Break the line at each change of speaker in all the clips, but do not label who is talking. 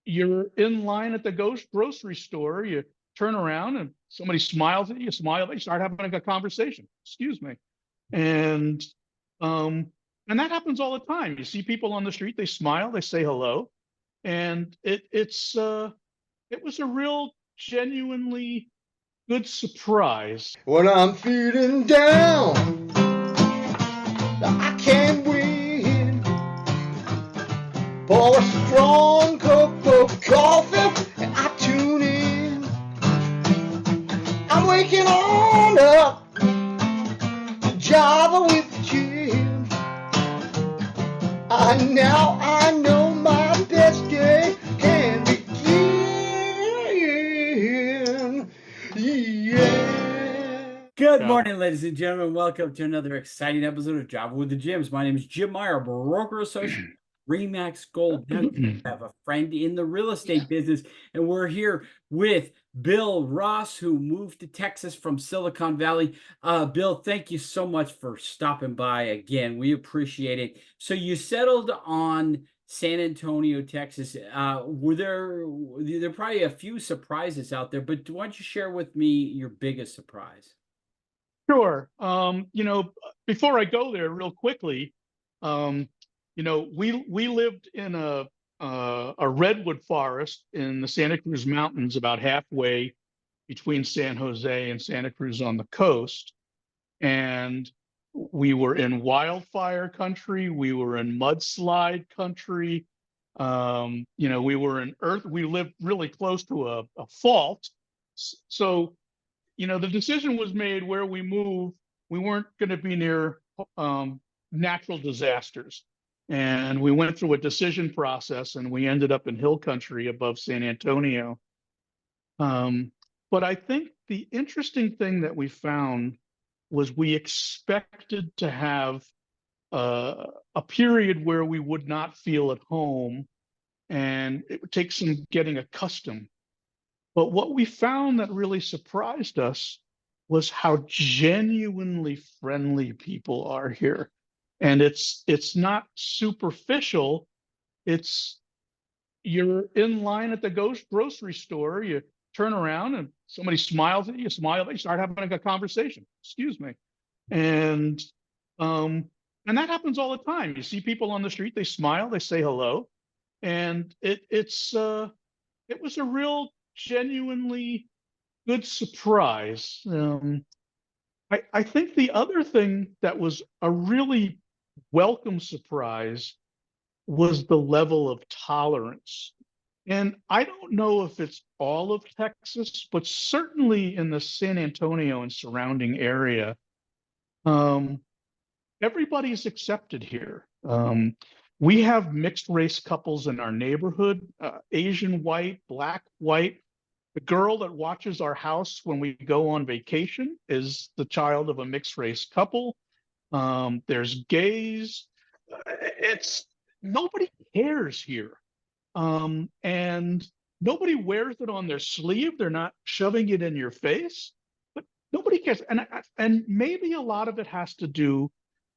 you're in line at the grocery store, you turn around and somebody smiles at you, smile, you start having a conversation. Excuse me. And um, and that happens all the time. You see people on the street, they smile, they say hello, and it was a real genuinely good surprise.
When I'm feeling down, I can't win. Pour a strong cup of coffee and I tune in. I'm waking on up to Java with Jim. I know my best day can begin. Yeah.
Good morning, ladies and gentlemen. Welcome to another exciting episode of Java with the Gyms. My name is Jim Meyer, broker associate, Remax Gold. I have a friend in the real estate business, and we're here with Bill Ross, who moved to Texas from Silicon Valley. Bill, thank you so much for stopping by again. We appreciate it. So you settled on San Antonio, Texas. Were there are probably a few surprises out there, but why don't you share with me your biggest surprise?
Sure. Before I go there, real quickly, we lived in a redwood forest in the Santa Cruz Mountains, about halfway between San Jose and Santa Cruz on the coast, and we were in wildfire country. We were in mudslide country. We were in earth. We lived really close to a fault, so. The decision was made where we moved. We weren't going to be near natural disasters. And we went through a decision process and we ended up in hill country above San Antonio. But I think the interesting thing that we found was we expected to have a period where we would not feel at home and it would take some getting accustomed. But what we found that really surprised us was how genuinely friendly people are here. And it's not superficial. It's you're in line at the grocery store, you turn around and somebody smiles at you, smile, you start having a conversation. Excuse me. And that happens all the time. You see people on the street, they smile, they say hello. And it was a real genuinely good surprise. I think the other thing that was a really welcome surprise was the level of tolerance. And I don't know if it's all of Texas, but certainly in the San Antonio and surrounding area, everybody's accepted here. We have mixed race couples in our neighborhood, Asian white, black white. The girl that watches our house when we go on vacation is the child of a mixed race couple. There's gays. Nobody cares here. And nobody wears it on their sleeve. They're not shoving it in your face, but nobody cares. And maybe a lot of it has to do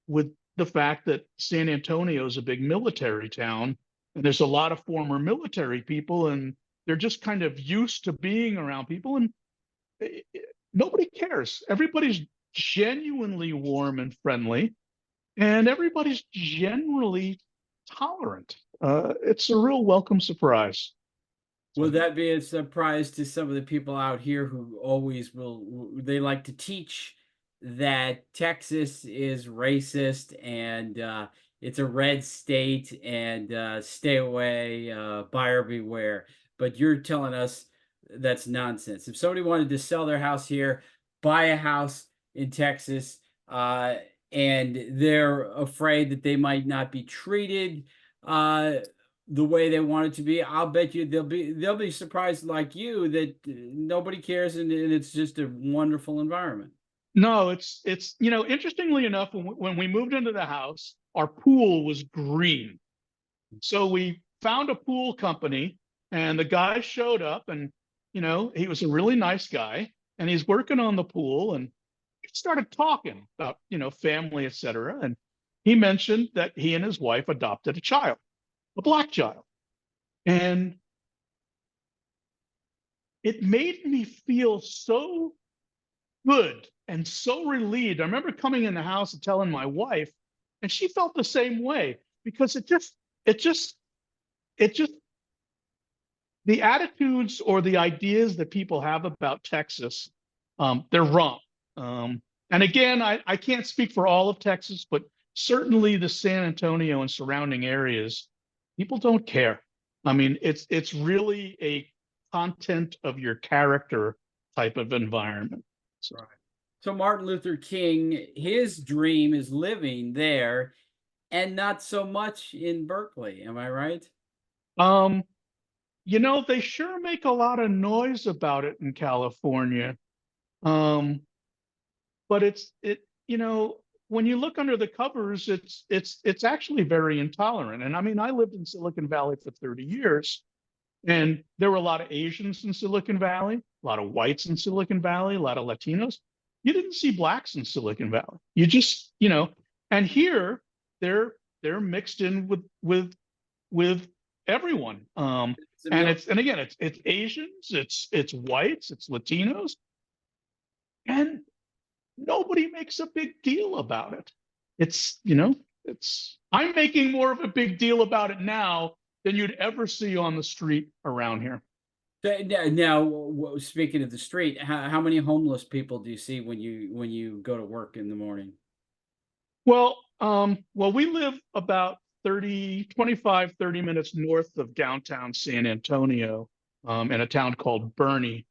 with the fact that San Antonio is a big military town, and there's a lot of former military people, and they're just kind of used to being around people, and nobody cares. Everybody's genuinely warm and friendly, and everybody's generally tolerant. It's a real welcome surprise.
Will that be a surprise to some of the people out here who always they like to teach that Texas is racist and it's a red state and stay away, buyer beware. But you're telling us that's nonsense. If somebody wanted to sell their house here, buy a house in Texas, and they're afraid that they might not be treated the way they want it to be, I'll bet you they'll be surprised like you that nobody cares and it's just a wonderful environment.
No, it's interestingly enough, when we moved into the house, our pool was green. So we found a pool company and the guy showed up and, he was a really nice guy and he's working on the pool and we started talking about, family, et cetera. And he mentioned that he and his wife adopted a child, a black child. And it made me feel so good and so relieved. I remember coming in the house and telling my wife, and she felt the same way because it just, it just, the attitudes or the ideas that people have about Texas, they're wrong. And again, I can't speak for all of Texas, but certainly the San Antonio and surrounding areas, people don't care. I mean, it's really a content of your character type of environment. So,
Right. So Martin Luther King, his dream is living there and not so much in Berkeley. Am I right?
um, they sure make a lot of noise about it in California. Um, but when you look under the covers, it's actually very intolerant. And I mean, I lived in Silicon Valley for 30 years, and there were a lot of Asians in Silicon Valley, a lot of whites in Silicon Valley, a lot of Latinos. You didn't see blacks in Silicon Valley. You just, and here they're mixed in with everyone. And again, it's Asians, it's whites, it's Latinos, and nobody makes a big deal about it. I'm making more of a big deal about it now than you'd ever see on the street around here.
Now, speaking of the street, how many homeless people do you see when you go to work in the morning?
Well, we live about 25, 30 minutes north of downtown San Antonio, in a town called Boerne.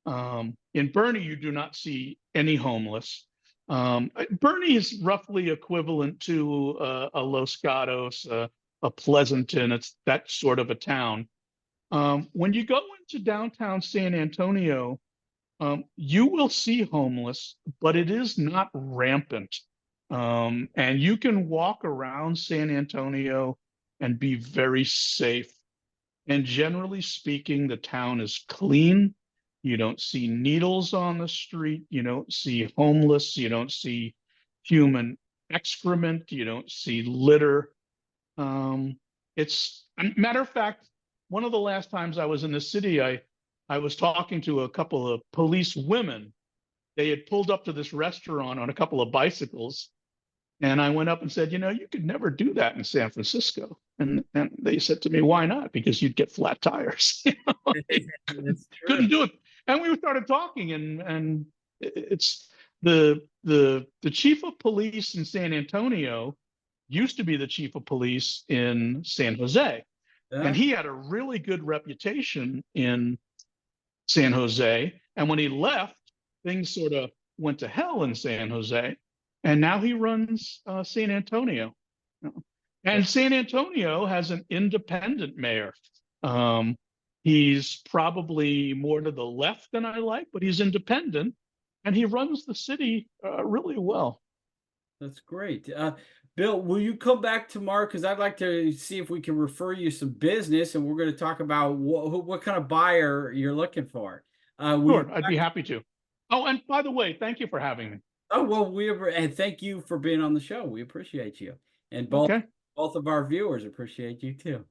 In Boerne, you do not see any homeless. Boerne is roughly equivalent to a Los Gatos, a Pleasanton. It's that sort of a town. When you go into downtown San Antonio, you will see homeless, but it is not rampant. And you can walk around San Antonio and be very safe. And generally speaking, the town is clean. You don't see needles on the street. You don't see homeless. You don't see human excrement. You don't see litter. It's a matter of fact, one of the last times I was in the city, I was talking to a couple of police women. They had pulled up to this restaurant on a couple of bicycles. And I went up and said, you could never do that in San Francisco. And they said to me, why not? Because you'd get flat tires.
That's true.
Couldn't do it. And we started talking, and it's the chief of police in San Antonio used to be the chief of police in San Jose. And he had a really good reputation in San Jose. And when he left, things sort of went to hell in San Jose. And now he runs San Antonio. And San Antonio has an independent mayor. He's probably more to the left than I like, but he's independent. And he runs the city really well.
That's great. Bill, will you come back tomorrow? Because I'd like to see if we can refer you some business, and we're going to talk about what kind of buyer you're looking for.
Sure, I'd be happy to. Oh, and by the way, thank you for having me.
Oh, well, and thank you for being on the show. We appreciate you. And both of our viewers appreciate you too.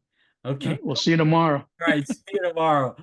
Okay.
We'll see you tomorrow.
All right. See you tomorrow.